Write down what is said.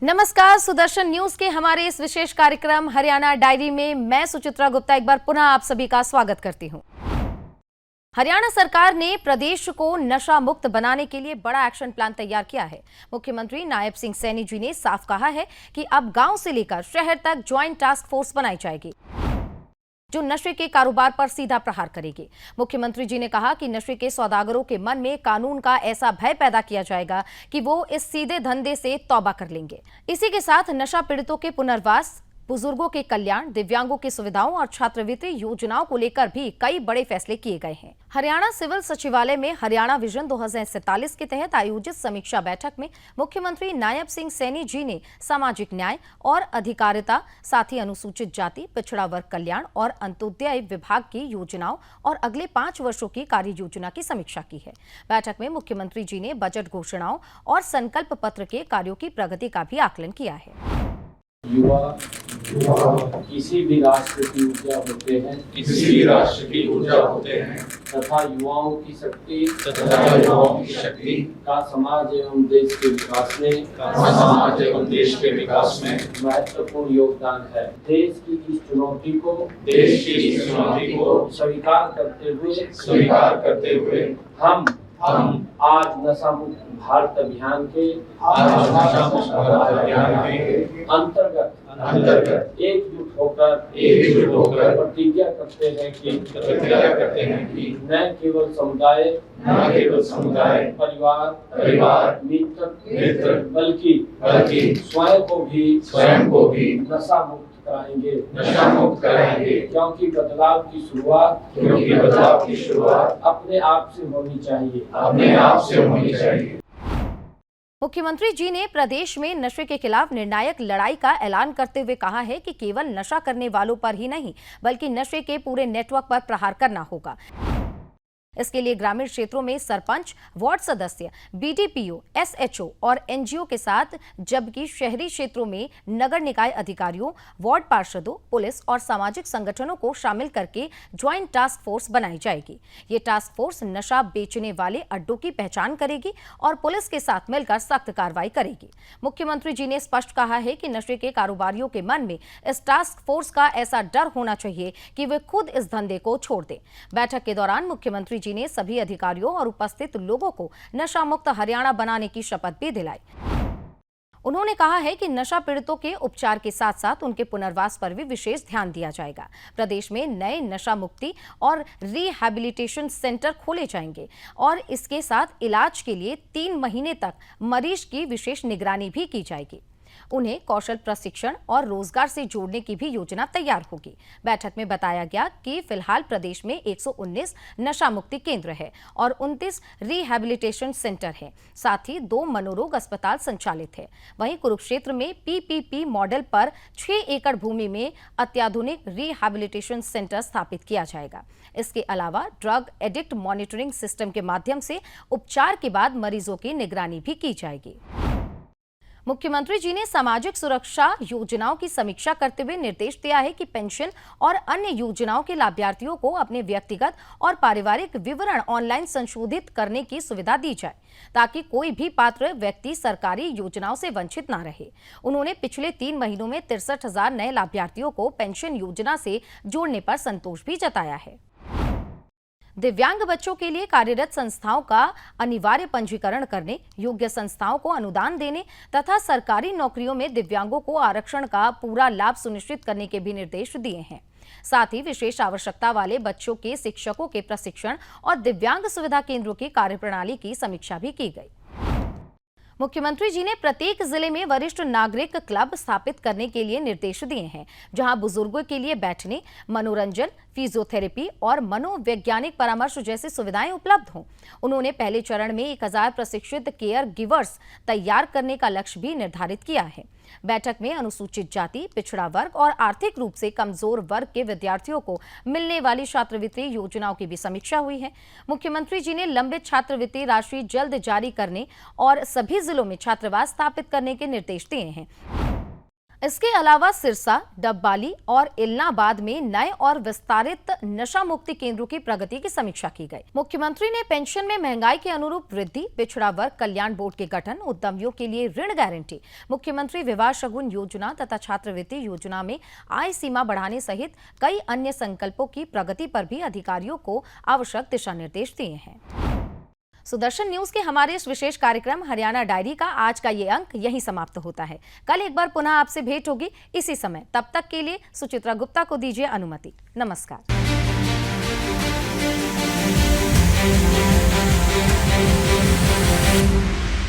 नमस्कार, सुदर्शन न्यूज के हमारे इस विशेष कार्यक्रम हरियाणा डायरी में मैं सुचित्रा गुप्ता एक बार पुनः आप सभी का स्वागत करती हूं। हरियाणा सरकार ने प्रदेश को नशा मुक्त बनाने के लिए बड़ा एक्शन प्लान तैयार किया है। मुख्यमंत्री नायब सिंह सैनी जी ने साफ कहा है कि अब गांव से लेकर शहर तक ज्वाइंट टास्क फोर्स बनाई जाएगी जो नशे के कारोबार पर सीधा प्रहार करेगी। मुख्यमंत्री जी ने कहा कि नशे के सौदागरों के मन में कानून का ऐसा भय पैदा किया जाएगा कि वो इस सीधे धंधे से तौबा कर लेंगे। इसी के साथ नशा पीड़ितों के पुनर्वास, बुजुर्गों के कल्याण, दिव्यांगों की सुविधाओं और छात्रवृत्ति योजनाओं को लेकर भी कई बड़े फैसले किए गए हैं। हरियाणा सिविल सचिवालय में हरियाणा विजन 2047 के तहत आयोजित समीक्षा बैठक में मुख्यमंत्री नायब सिंह सैनी जी ने सामाजिक न्याय और अधिकारिता, साथ ही अनुसूचित जाति, पिछड़ा वर्ग कल्याण और अंत्योदय विभाग की योजनाओं और अगले 5 वर्षों की कार्य योजना की समीक्षा की है। बैठक में मुख्यमंत्री जी ने बजट घोषणाओं और संकल्प पत्र के कार्यों की प्रगति का भी आकलन किया है। युवा किसी भी राष्ट्र की ऊर्जा होते हैं, तथा युवाओं की शक्ति का समाज एवं देश के विकास में महत्वपूर्ण योगदान है। देश की इस चुनौती को स्वीकार करते हुए हम आज नशा मुक्त भारत अभियान के अंतर्गत एकजुट होकर प्रतिज्ञा करते हैं कि न केवल समुदाय, परिवार, मित्र बल्कि स्वयं को भी नशा मुक्त कराएंगे, क्योंकि बदलाव की शुरुआत अपने आप से होनी चाहिए। मुख्यमंत्री जी ने प्रदेश में नशे के खिलाफ निर्णायक लड़ाई का ऐलान करते हुए कहा है कि केवल नशा करने वालों पर ही नहीं बल्कि नशे के पूरे नेटवर्क पर प्रहार करना होगा। इसके लिए ग्रामीण क्षेत्रों में सरपंच, वार्ड सदस्य, बीडीपीओ, एसएचओ और एनजीओ के साथ, जबकि शहरी क्षेत्रों में नगर निकाय अधिकारियों, वार्ड पार्षदों, पुलिस और सामाजिक संगठनों को शामिल करके ज्वाइंट टास्क फोर्स बनाई जाएगी। ये टास्क फोर्स नशा बेचने वाले अड्डों की पहचान करेगी और पुलिस के साथ मिलकर सख्त कार्रवाई करेगी। मुख्यमंत्री जी ने स्पष्ट कहा है कि नशे के कारोबारियों के मन में इस टास्क फोर्स का ऐसा डर होना चाहिए कि वे खुद इस धंधे को छोड़ दें। बैठक के दौरान मुख्यमंत्री जी ने सभी अधिकारियों और उपस्थित लोगों को नशा मुक्त हरियाणा बनाने की शपथ भी दिलाई। उन्होंने कहा है कि नशा पीड़ितों के उपचार के साथ साथ उनके पुनर्वास पर भी विशेष ध्यान दिया जाएगा। प्रदेश में नए नशा मुक्ति और रिहैबिलिटेशन सेंटर खोले जाएंगे और इसके साथ इलाज के लिए 3 महीने तक मरीज की विशेष निगरानी भी की जाएगी। उन्हें कौशल प्रशिक्षण और रोजगार से जोड़ने की भी योजना तैयार होगी। बैठक में बताया गया कि फिलहाल प्रदेश में 119 नशा मुक्ति केंद्र है और 29 रिहैबिलिटेशन सेंटर है। साथ ही 2 मनोरोग अस्पताल संचालित है। वहीं कुरुक्षेत्र में पीपीपी मॉडल पर 6 एकड़ भूमि में अत्याधुनिक रिहैबिलिटेशन सेंटर स्थापित किया जाएगा। इसके अलावा ड्रग एडिक्ट मॉनिटरिंग सिस्टम के माध्यम से उपचार के बाद मरीजों की निगरानी भी की जाएगी। मुख्यमंत्री जी ने सामाजिक सुरक्षा योजनाओं की समीक्षा करते हुए निर्देश दिया है कि पेंशन और अन्य योजनाओं के लाभार्थियों को अपने व्यक्तिगत और पारिवारिक विवरण ऑनलाइन संशोधित करने की सुविधा दी जाए ताकि कोई भी पात्र व्यक्ति सरकारी योजनाओं से वंचित न रहे। उन्होंने पिछले 3 महीनों में 63,000 नए लाभार्थियों को पेंशन योजना से जोड़ने पर संतोष भी जताया है। दिव्यांग बच्चों के लिए कार्यरत संस्थाओं का अनिवार्य पंजीकरण करने, योग्य संस्थाओं को अनुदान देने तथा सरकारी नौकरियों में दिव्यांगों को आरक्षण का पूरा लाभ सुनिश्चित करने के भी निर्देश दिए हैं। साथ ही विशेष आवश्यकता वाले बच्चों के शिक्षकों के प्रशिक्षण और दिव्यांग सुविधा केंद्रों की कार्यप्रणाली की समीक्षा भी की गई। मुख्यमंत्री जी ने प्रत्येक जिले में वरिष्ठ नागरिक क्लब स्थापित करने के लिए निर्देश दिए हैं, जहां बुजुर्गों के लिए बैठने, मनोरंजन, फिजियोथेरेपी और मनोवैज्ञानिक परामर्श जैसी सुविधाएं उपलब्ध हों। उन्होंने पहले चरण में 1000 प्रशिक्षित केयर गिवर्स तैयार करने का लक्ष्य भी निर्धारित किया है। बैठक में अनुसूचित जाति, पिछड़ा वर्ग और आर्थिक रूप से कमजोर वर्ग के विद्यार्थियों को मिलने वाली छात्रवृत्ति योजनाओं की भी समीक्षा हुई है। मुख्यमंत्री जी ने लंबित छात्रवृत्ति राशि जल्द जारी करने और सभी जिलों में छात्रावास स्थापित करने के निर्देश दिए हैं। इसके अलावा सिरसा, डब्बाली और इलनाबाद में नए और विस्तारित नशा मुक्ति केंद्रों की प्रगति की समीक्षा की गई। मुख्यमंत्री ने पेंशन में महंगाई के अनुरूप वृद्धि, पिछड़ा वर्ग कल्याण बोर्ड के गठन, उद्यमियों के लिए ऋण गारंटी, मुख्यमंत्री विवाह शगुन योजना तथा छात्रवृत्ति योजना में आय सीमा बढ़ाने सहित कई अन्य संकल्पों की प्रगति पर भी अधिकारियों को आवश्यक दिशा निर्देश दिए हैं। सुदर्शन न्यूज के हमारे इस विशेष कार्यक्रम हरियाणा डायरी का आज का ये अंक यहीं समाप्त होता है। कल एक बार पुनः आपसे भेंट होगी इसी समय। तब तक के लिए सुचित्रा गुप्ता को दीजिए अनुमति। नमस्कार।